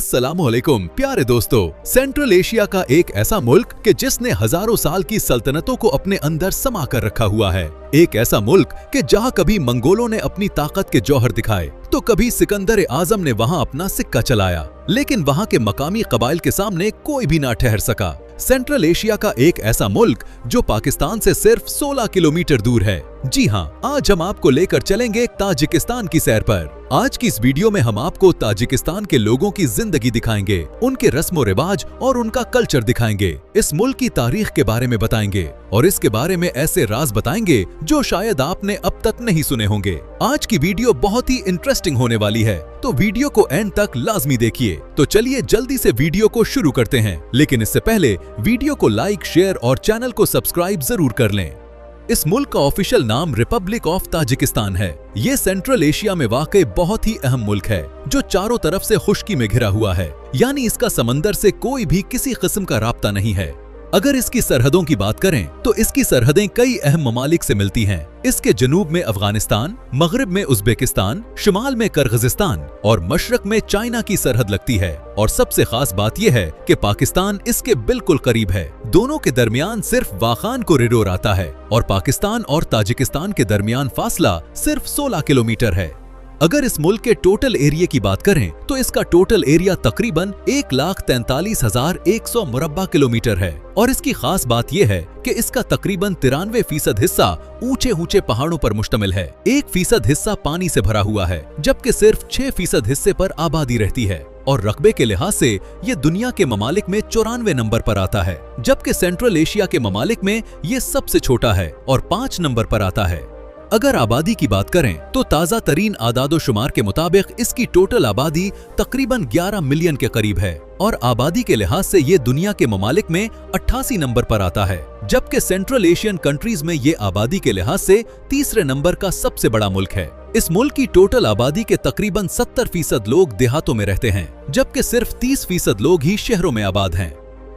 अस्सलामुअलैकुम प्यारे दोस्तों। सेंट्रल एशिया का एक ऐसा मुल्क कि जिसने हजारों साल की सल्तनतों को अपने अंदर समा कर रखा हुआ है। एक ऐसा मुल्क कि जहां कभी मंगोलों ने अपनी ताकत के जौहर दिखाए तो कभी सिकंदर आजम ने वहां अपना सिक्का चलाया, लेकिन वहां के मकामी कबाइल के सामने कोई भी ना ठहर सका। सेंट्रल एशिया का एक ऐसा मुल्क जो पाकिस्तान से सिर्फ 16 किलोमीटर दूर है। जी हाँ, आज हम आपको लेकर चलेंगे ताजिकिस्तान की सैर पर। आज की इस वीडियो में हम आपको ताजिकिस्तान के लोगों की जिंदगी दिखाएंगे, उनके रस्मो रिवाज और उनका कल्चर दिखाएंगे, इस मुल्क की तारीख के बारे में बताएंगे और इसके बारे में ऐसे राज बताएंगे जो शायद आपने अब तक नहीं सुने होंगे। आज की वीडियो बहुत ही इंटरेस्टिंग होने वाली है, तो वीडियो को एंड तक लाजमी देखिए। तो चलिए जल्दी से वीडियो को शुरू करते हैं, लेकिन इससे पहले वीडियो को लाइक, शेयर और चैनल को सब्सक्राइब जरूर कर लें। इस मुल्क का ऑफिशियल नाम रिपब्लिक ऑफ ताजिकिस्तान है। ये सेंट्रल एशिया में वाक़ई बहुत ही अहम मुल्क है जो चारों तरफ से खुश्की में घिरा हुआ है, यानी इसका समंदर से कोई भी किसी किस्म का राब्ता नहीं है। अगर इसकी सरहदों की बात करें तो इसकी सरहदें कई अहम ममालिक से मिलती हैं। इसके जनूब में अफगानिस्तान, मगरिब में उज़्बेकिस्तान, शुमाल में किर्गिज़स्तान और मशरक में चाइना की सरहद लगती है। और सबसे खास बात यह है कि पाकिस्तान इसके बिल्कुल करीब है। दोनों के दरमियान सिर्फ वाखान कॉरिडोर आता है और पाकिस्तान और ताजिकिस्तान के दरमियान फासला सिर्फ 16 किलोमीटर है। अगर इस मुल्क के टोटल एरिया की बात करें तो इसका टोटल एरिया तकरीबन 1,43,100 मुरब्बा किलोमीटर है और इसकी खास बात यह है कि इसका तकरीबन 93% हिस्सा ऊंचे ऊंचे पहाड़ों पर मुश्तमिल है। 1% हिस्सा पानी से भरा हुआ है, जबकि सिर्फ 6% हिस्से पर आबादी रहती है। और रकबे के लिहाज से ये दुनिया के ममालिक में 94 नंबर पर आता है, जबकि सेंट्रल एशिया के ममालिक में ये सबसे छोटा है और 5 नंबर पर आता है। अगर आबादी की बात करें तो ताज़ा तरीन आदादोशुमार के मुताबिक इसकी टोटल आबादी तकरीबन 11 मिलियन के करीब है और आबादी के लिहाज से ये दुनिया के ममालिक में 88 नंबर पर आता है, जबकि सेंट्रल एशियन कंट्रीज में ये आबादी के लिहाज से तीसरे नंबर का सबसे बड़ा मुल्क है। इस मुल्क की टोटल आबादी के तकरीबन 70% लोग देहातों में रहते हैं, जबकि सिर्फ 30% लोग ही शहरों में आबाद हैं।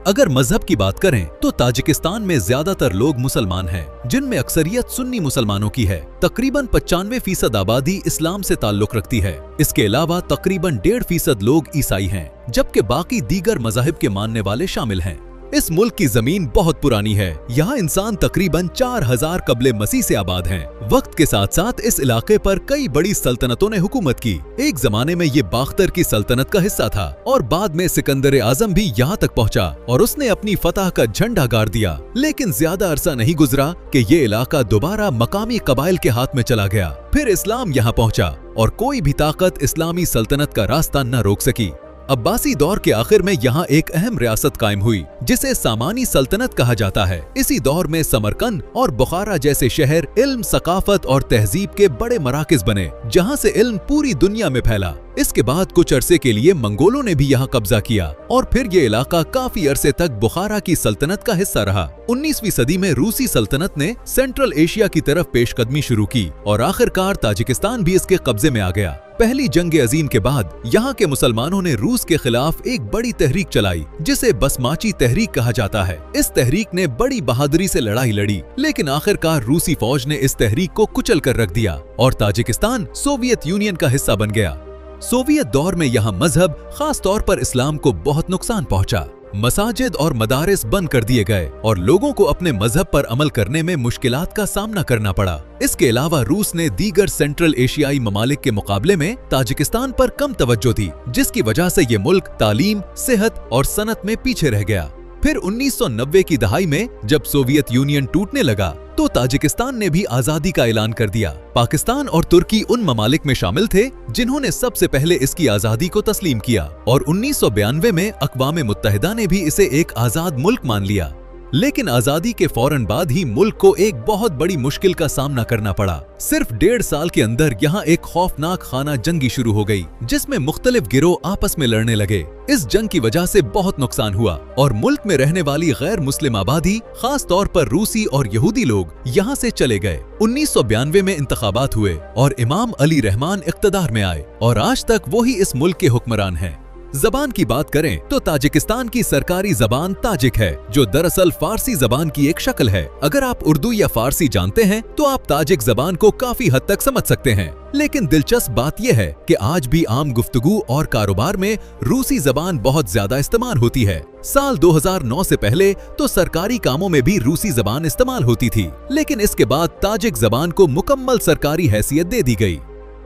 अगर मजहब की बात करें तो ताजिकिस्तान में ज्यादातर लोग मुसलमान हैं, जिनमें अक्सरियत सुन्नी मुसलमानों की है। तकरीबन 95% आबादी इस्लाम से ताल्लुक रखती है। इसके अलावा तकरीबन 1.5% लोग ईसाई हैं, जबकि बाकी दीगर मज़ाहिब के मानने वाले शामिल हैं। इस मुल्क की जमीन बहुत पुरानी है। यहाँ इंसान तकरीबन 4000 कबले मसीह से आबाद हैं। वक्त के साथ साथ इस इलाके पर कई बड़ी सल्तनतों ने हुकूमत की। एक जमाने में ये बाख्तर की सल्तनत का हिस्सा था और बाद में सिकंदर आजम भी यहाँ तक पहुँचा और उसने अपनी फतह का झंडा गाड़ दिया। लेकिन ज्यादा अरसा नहीं गुजरा कि ये इलाका दोबारा मकामी कबाइल के हाथ में चला गया। फिर इस्लाम यहाँ पहुँचा और कोई भी ताकत इस्लामी सल्तनत का रास्ता न रोक सकी। अब्बासी दौर के आखिर में यहाँ एक अहम रियासत कायम हुई जिसे सामानी सल्तनत कहा जाता है। इसी दौर में समरकंद और बुखारा जैसे शहर इल्म, सकाफत और तहजीब के बड़े मराकिज बने, जहाँ से इल्म पूरी दुनिया में फैला। इसके बाद कुछ अरसे के लिए मंगोलों ने भी यहाँ कब्जा किया और फिर ये इलाका काफी अरसे तक बुखारा की सल्तनत का हिस्सा रहा। 19वीं सदी में रूसी सल्तनत ने सेंट्रल एशिया की तरफ पेशकदमी शुरू की और आखिरकार ताजिकिस्तान भी इसके कब्जे में आ गया। पहली जंग अजीम के बाद यहाँ के मुसलमानों ने रूस के खिलाफ एक बड़ी तहरीक चलाई जिसे बसमाची तहरीक कहा जाता है। इस तहरीक ने बड़ी बहादुरी से लड़ाई लड़ी, लेकिन आखिरकार रूसी फौज ने इस तहरीक को कुचल कर रख दिया और ताजिकिस्तान सोवियत यूनियन का हिस्सा बन गया। सोवियत दौर में यहाँ मजहब, खास तौर पर इस्लाम को बहुत नुकसान पहुंचा। मसाजिद और मदारिस बंद कर दिए गए और लोगों को अपने मजहब पर अमल करने में मुश्किलात का सामना करना पड़ा। इसके अलावा रूस ने दीगर सेंट्रल एशियाई ममालिक के मुकाबले में ताजिकिस्तान पर कम तवज्जो दी, जिसकी वजह से ये मुल्क तालीम, सेहत और सनत में पीछे रह गया। फिर 1990 की दहाई में जब सोवियत यूनियन टूटने लगा तो ताजिकिस्तान ने भी आजादी का ऐलान कर दिया। पाकिस्तान और तुर्की उन ममालिक में शामिल थे जिन्होंने सबसे पहले इसकी आजादी को तस्लीम किया और 1992 में अक़वाम मुत्तहिदा ने भी इसे एक आजाद मुल्क मान लिया। लेकिन आजादी के फौरन बाद ही मुल्क को एक बहुत बड़ी मुश्किल का सामना करना पड़ा। सिर्फ 1.5 साल के अंदर यहाँ एक खौफनाक खाना जंगी शुरू हो गई, जिसमें मुख्तलिफ गिरोह आपस में लड़ने लगे। इस जंग की वजह से बहुत नुकसान हुआ और मुल्क में रहने वाली गैर मुस्लिम आबादी, खास तौर पर रूसी और यहूदी लोग यहाँ से चले गए। 1992 में इंतखाबात हुए और इमाम अली रहमान इख्तदार में आए और आज तक वो ही इस मुल्क के हुक्मरान हैं। जबान की बात करें तो ताजिकिस्तान की सरकारी जबान ताजिक है, जो दरअसल फारसी जबान की एक शक्ल है। अगर आप उर्दू या फारसी जानते हैं तो आप ताजिक जबान को काफी हद तक समझ सकते हैं। लेकिन दिलचस्प बात यह है कि आज भी आम गुफ्तगू और कारोबार में रूसी जबान बहुत ज्यादा इस्तेमाल होती है। साल 2009 से पहले तो सरकारी कामों में भी रूसी जबान इस्तेमाल होती थी, लेकिन इसके बाद ताजिक जबान को मुकम्मल सरकारी हैसियत दे दी गई।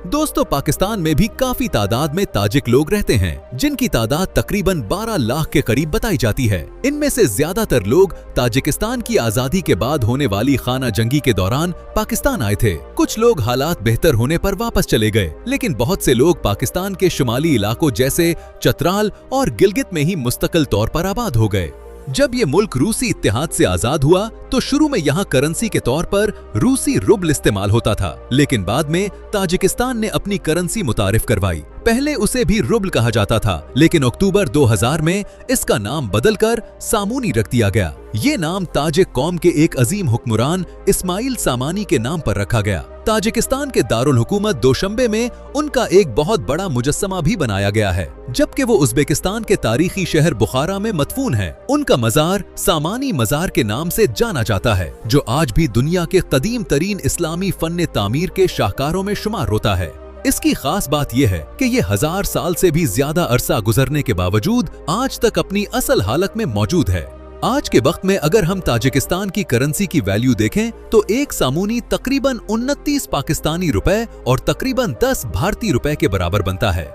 दोस्तों, पाकिस्तान में भी काफी तादाद में ताजिक लोग रहते हैं, जिनकी तादाद तकरीबन 12 लाख के करीब बताई जाती है। इनमें से ज्यादातर लोग ताजिकिस्तान की आजादी के बाद होने वाली खाना जंगी के दौरान पाकिस्तान आए थे। कुछ लोग हालात बेहतर होने पर वापस चले गए, लेकिन बहुत से लोग पाकिस्तान के शुमाली इलाकों जैसे चतराल और गिलगित में ही मुस्तकिल तौर पर आबाद हो गए। जब ये मुल्क रूसी इत्तेहाद से आजाद हुआ तो शुरू में यहाँ करेंसी के तौर पर रूसी रुबल इस्तेमाल होता था, लेकिन बाद में ताजिकिस्तान ने अपनी करेंसी मुतारिफ करवाई। पहले उसे भी रुबल कहा जाता था, लेकिन अक्टूबर 2000 में इसका नाम बदलकर सामूनी रख दिया गया। ये नाम ताजिक कौम के एक अजीम हुक्मरान इस्माइल सामानी के नाम पर रखा गया। ताजिकिस्तान के दारुल हुकूमत दोशंबे में उनका एक बहुत बड़ा मुजस्समा भी बनाया गया है, जबकि वो उज़्बेकिस्तान के तारीखी शहर बुखारा में मदफून है। उनका मजार सामानी मजार के नाम से जाना जाता है, जो आज भी दुनिया के कदीम तरीन इस्लामी फन्ने तामीर के शाहकारों में शुमार होता है। इसकी खास बात यह है कि ये 1000 साल से भी ज्यादा अरसा गुजरने के बावजूद आज तक अपनी असल हालत में मौजूद है। आज के वक्त में अगर हम ताजिकिस्तान की करेंसी की वैल्यू देखें तो एक सामूनी तकरीबन 29 पाकिस्तानी रुपए और तकरीबन 10 भारतीय रुपए के बराबर बनता है।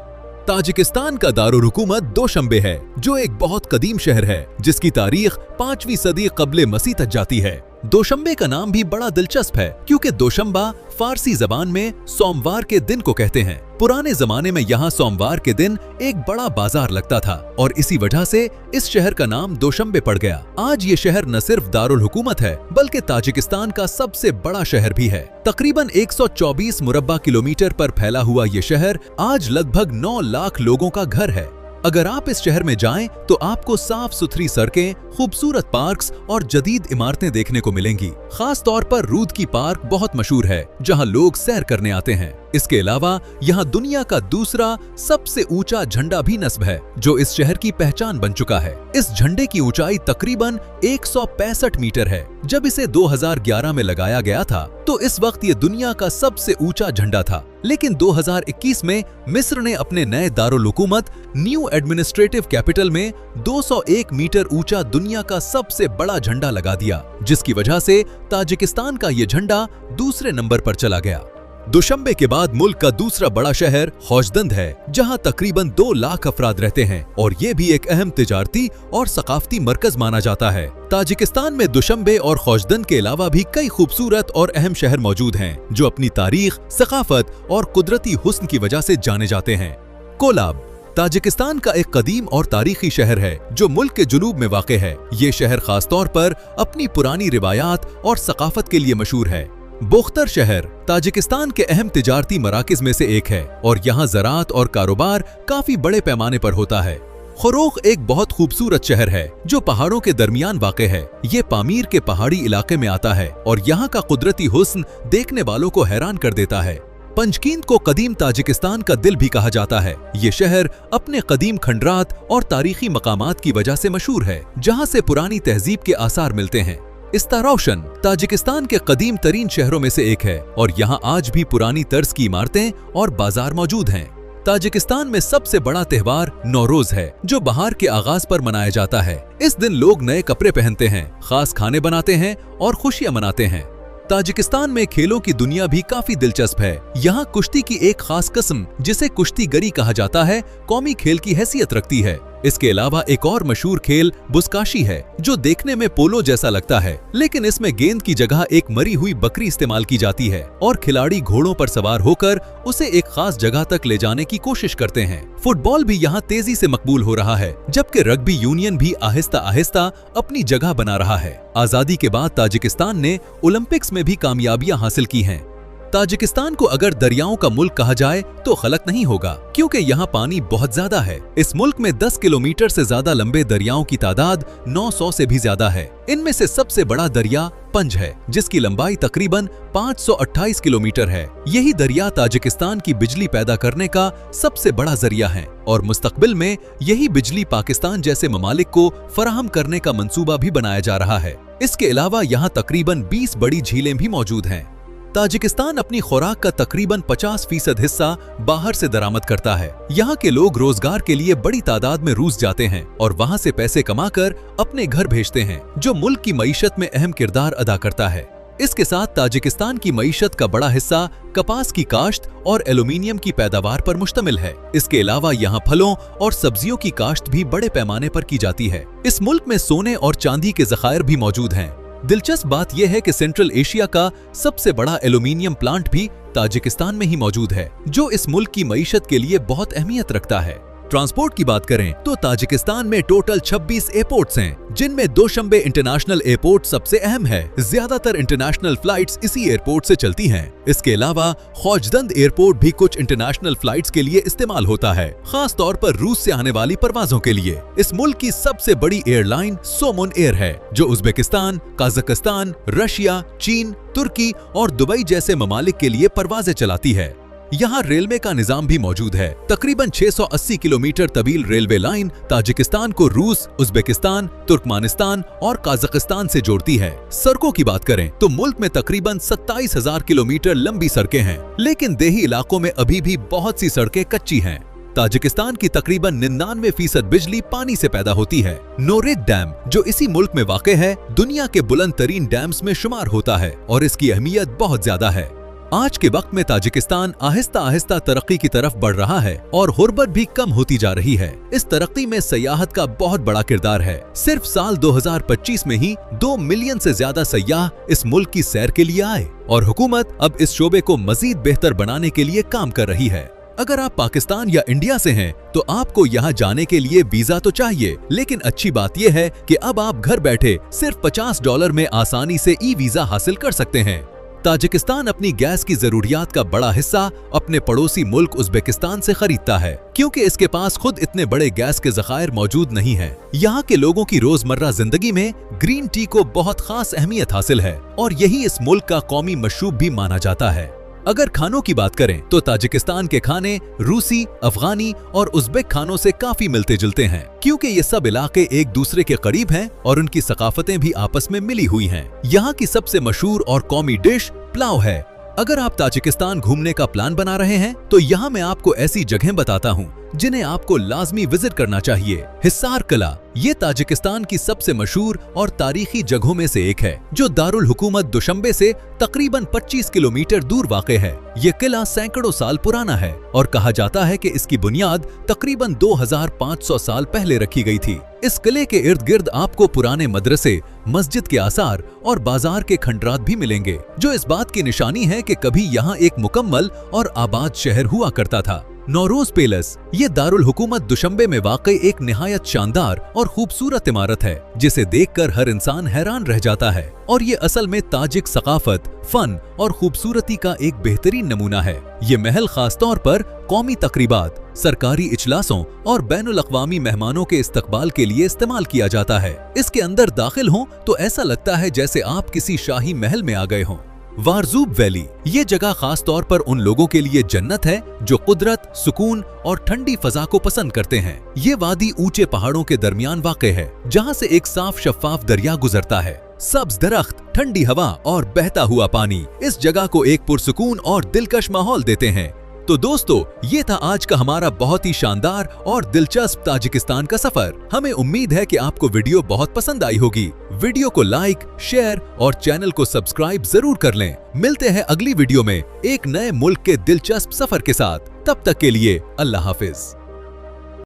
ताजिकिस्तान का दारुल हुकूमत दोशंबे है, जो एक बहुत कदीम शहर है, जिसकी तारीख 5वीं सदी कब्ले मसीह तक जाती है। दोशंबे का नाम भी बड़ा दिलचस्प है, क्योंकि दोशंबा फारसी जबान में सोमवार के दिन को कहते हैं। पुराने जमाने में यहाँ सोमवार के दिन एक बड़ा बाजार लगता था और इसी वजह से इस शहर का नाम दोशंबे पड़ गया। आज ये शहर न सिर्फ दारुल हुकूमत है, बल्कि ताजिकिस्तान का सबसे बड़ा शहर भी है। तकरीबन 124 मुरब्बा किलोमीटर पर फैला हुआ ये शहर आज लगभग 9 लाख लोगों का घर है। अगर आप इस शहर में जाएं तो आपको साफ सुथरी सड़कें, खूबसूरत पार्क्स और जदीद इमारतें देखने को मिलेंगी। खास तौर पर रूद की पार्क बहुत मशहूर है, जहां लोग सैर करने आते हैं। इसके अलावा यहाँ दुनिया का दूसरा सबसे ऊंचा झंडा भी नस्ब है, जो इस शहर की पहचान बन चुका है। इस झंडे की ऊंचाई तकरीबन 165 मीटर है। जब इसे 2011 में लगाया गया था तो इस वक्त ये दुनिया का सबसे ऊंचा झंडा था, लेकिन 2021 में मिस्र ने अपने नए दारुल हुकूमत न्यू एडमिनिस्ट्रेटिव कैपिटल में 201 मीटर ऊंचा दुनिया का सबसे बड़ा झंडा लगा दिया, जिसकी वजह से ताजिकिस्तान का ये झंडा दूसरे नंबर पर चला गया। दोशंबे के बाद मुल्क का दूसरा बड़ा शहर खौजदंद है, जहां तकरीबन 2 लाख अफराद रहते हैं और ये भी एक अहम तिजारती और सकाफती मरकज माना जाता है। ताजिकिस्तान में दोशंबे और खौजदंद के अलावा भी कई खूबसूरत और अहम शहर मौजूद हैं, जो अपनी तारीख, सकाफत और कुदरती हुस्न की वजह से जाने जाते हैं। कोलाब ताजिकिस्तान का एक कदीम और तारीखी शहर है, जो मुल्क के जुनूब में वाक़ है। ये शहर खास तौर पर अपनी पुरानी रिवायात और सकाफत के लिए मशहूर है। बोख्तर शहर ताजिकिस्तान के अहम तिजारती मराकिज में से एक है और यहाँ ज़राअत और कारोबार काफी बड़े पैमाने पर होता है। खरोख एक बहुत खूबसूरत शहर है, जो पहाड़ों के दरमियान वाक़े है। ये पामीर के पहाड़ी इलाके में आता है और यहाँ का कुदरती हुस्न देखने वालों को हैरान कर देता है। पंजकींद को कदीम ताजिकिस्तान का दिल भी कहा जाता है। ये शहर अपने कदीम खंडरात और तारीखी मकामात की वजह से मशहूर है, जहाँ से पुरानी तहजीब के आसार मिलते हैं। इस्तारोशन ताजिकिस्तान के कदीम तरीन शहरों में से एक है और यहाँ आज भी पुरानी तर्ज की इमारतें और बाजार मौजूद हैं। ताजिकिस्तान में सबसे बड़ा त्योहार नौरोज है, जो बहार के आगाज पर मनाया जाता है। इस दिन लोग नए कपड़े पहनते हैं, खास खाने बनाते हैं और खुशियां मनाते हैं। ताजिकिस्तान में खेलों की दुनिया भी काफी दिलचस्प है। यहाँ कुश्ती की एक खास किस्म, जिसे कुश्तीगरी कहा जाता है, कौमी खेल की हैसियत रखती है। इसके अलावा एक और मशहूर खेल बुस्काशी है, जो देखने में पोलो जैसा लगता है, लेकिन इसमें गेंद की जगह एक मरी हुई बकरी इस्तेमाल की जाती है और खिलाड़ी घोड़ों पर सवार होकर उसे एक खास जगह तक ले जाने की कोशिश करते हैं। फुटबॉल भी यहाँ तेजी से मकबूल हो रहा है, जबकि रग्बी यूनियन भी आहिस्ता आहिस्ता अपनी जगह बना रहा है। आजादी के बाद ताजिकिस्तान ने ओलंपिक्स में भी कामयाबियां हासिल की हैं। ताजिकिस्तान को अगर दरियाओं का मुल्क कहा जाए तो गलत नहीं होगा, क्योंकि यहाँ पानी बहुत ज्यादा है। इस मुल्क में 10 किलोमीटर से ज्यादा लंबे दरियाओं की तादाद 900 से भी ज्यादा है। इनमें से सबसे बड़ा दरिया पंज है, जिसकी लंबाई तकरीबन 528 किलोमीटर है। यही दरिया ताजिकिस्तान की बिजली पैदा करने का सबसे बड़ा जरिया है और मुस्तकबिल में यही बिजली पाकिस्तान जैसे ममालिक को फराहम करने का मंसूबा भी बनाया जा रहा है। इसके अलावा यहाँ तकरीबन 20 बड़ी झीलें भी मौजूद हैं। ताजिकिस्तान अपनी खुराक का तकरीबन 50% हिस्सा बाहर से दरामद करता है। यहाँ के लोग रोजगार के लिए बड़ी तादाद में रूस जाते हैं और वहाँ से पैसे कमाकर अपने घर भेजते हैं, जो मुल्क की मईशत में अहम किरदार अदा करता है। इसके साथ ताजिकिस्तान की मईशत का बड़ा हिस्सा कपास की काश्त और एल्यूमीनियम की पैदावार पर मुश्तमिल है। इसके अलावा यहाँ फलों और सब्जियों की काश्त भी बड़े पैमाने पर की जाती है। इस मुल्क में सोने और चांदी के ज़खायर भी मौजूद हैं। दिलचस्प बात यह है कि सेंट्रल एशिया का सबसे बड़ा एल्यूमीनियम प्लांट भी ताजिकिस्तान में ही मौजूद है, जो इस मुल्क की मईशत के लिए बहुत अहमियत रखता है। ट्रांसपोर्ट की बात करें तो ताजिकिस्तान में टोटल 26 एयरपोर्ट्स हैं, जिनमें दोशंबे इंटरनेशनल एयरपोर्ट सबसे अहम है। ज्यादातर इंटरनेशनल फ्लाइट्स इसी एयरपोर्ट से चलती हैं। इसके अलावा खौजदंद एयरपोर्ट भी कुछ इंटरनेशनल फ्लाइट्स के लिए इस्तेमाल होता है, खास तौर पर रूस से आने वाली परवाजों के लिए। इस मुल्क की सबसे बड़ी एयरलाइन सोमुन एयर है, जो उज्बेकिस्तान, काजाकिस्तान, रशिया, चीन, तुर्की और दुबई जैसे ममालिक के लिए परवाजें चलाती है। यहाँ रेलवे का निजाम भी मौजूद है। तकरीबन 680 किलोमीटर तवील रेलवे लाइन ताजिकिस्तान को रूस, उज्बेकिस्तान, तुर्कमानिस्तान और काजाकिस्तान से जोड़ती है। सड़कों की बात करें तो मुल्क में तकरीबन 27,000 किलोमीटर लंबी सड़कें हैं, लेकिन देही इलाकों में अभी भी बहुत सी सड़कें कच्ची हैं। ताजिकिस्तान की तकरीबन 99% बिजली पानी से पैदा होती है। नोरेद डैम, जो इसी मुल्क में वाक़ है, दुनिया के बुलंद तरीन डैम्स में शुमार होता है और इसकी अहमियत बहुत ज्यादा है। आज के वक्त में ताजिकिस्तान आहिस्ता आहिस्ता तरक्की की तरफ बढ़ रहा है और गुर्बत भी कम होती जा रही है। इस तरक्की में सयाहत का बहुत बड़ा किरदार है। सिर्फ साल 2025 में ही 2 मिलियन से ज्यादा सयाह इस मुल्क की सैर के लिए आए और हुकूमत अब इस शोबे को मजीद बेहतर बनाने के लिए काम कर रही है। अगर आप पाकिस्तान या इंडिया से हैं तो आपको यहाँ जाने के लिए वीजा तो चाहिए, लेकिन अच्छी बात यह है कि अब आप घर बैठे सिर्फ $50 में आसानी से ई वीजा हासिल कर सकते हैं। ताजिकिस्तान अपनी गैस की जरूरियात का बड़ा हिस्सा अपने पड़ोसी मुल्क उज्बेकिस्तान से खरीदता है, क्योंकि इसके पास खुद इतने बड़े गैस के ज़खायर मौजूद नहीं हैं। यहाँ के लोगों की रोजमर्रा जिंदगी में ग्रीन टी को बहुत खास अहमियत हासिल है और यही इस मुल्क का कौमी मशरूब भी माना जाता है। अगर खानों की बात करें तो ताजिकिस्तान के खाने रूसी, अफगानी और उज़्बेक खानों से काफी मिलते जुलते हैं, क्योंकि ये सब इलाके एक दूसरे के करीब हैं और उनकी सकाफतें भी आपस में मिली हुई हैं। यहाँ की सबसे मशहूर और कौमी डिश पुलाव है। अगर आप ताजिकिस्तान घूमने का प्लान बना रहे हैं तो यहाँ मैं आपको ऐसी जगहें बताता हूँ जिन्हें आपको लाजमी विजिट करना चाहिए। हिसार किला, ये ताजिकिस्तान की सबसे मशहूर और तारीखी जगहों में से एक है, जो दारुल हुकूमत दुशंबे से तकरीबन 25 किलोमीटर दूर वाक़े है। ये किला सैकड़ों साल पुराना है और कहा जाता है कि इसकी बुनियाद तकरीबन 2500 साल पहले रखी गई थी। इस किले के इर्द गिर्द आपको पुराने मदरसे, मस्जिद के आसार और बाजार के खंडरात भी मिलेंगे, जो इस बात की निशानी है कि कभी यहाँ एक मुकम्मल और आबाद शहर हुआ करता था। नौरोज पैलेस, ये दारुल हुकूमत दुशंबे में वाक़ई एक निहायत शानदार और खूबसूरत इमारत है, जिसे देखकर हर इंसान हैरान रह जाता है और ये असल में ताजिक सकाफत, फन और खूबसूरती का एक बेहतरीन नमूना है। ये महल खास तौर पर कौमी तकरीबात, सरकारी इजलासों और बैनुल अक़वामी मेहमानों के इस्तकबाल के लिए इस्तेमाल किया जाता है। इसके अंदर दाखिल हों तो ऐसा लगता है जैसे आप किसी शाही महल में आ गए हों। वारजूब वैली, ये जगह खास तौर पर उन लोगों के लिए जन्नत है जो कुदरत, सुकून और ठंडी फजा को पसंद करते हैं। ये वादी ऊंचे पहाड़ों के दरमियान वाक़े है, जहां से एक साफ शफाफ दरिया गुजरता है। सब्ज दरख्त, ठंडी हवा और बहता हुआ पानी इस जगह को एक पुरसुकून और दिलकश माहौल देते हैं। तो दोस्तों, ये था आज का हमारा बहुत ही शानदार और दिलचस्प ताजिकिस्तान का सफर। हमें उम्मीद है कि आपको वीडियो बहुत पसंद आई होगी। वीडियो को लाइक, शेयर और चैनल को सब्सक्राइब जरूर कर लें। मिलते हैं अगली वीडियो में एक नए मुल्क के दिलचस्प सफर के साथ। तब तक के लिए अल्लाह हाफिज।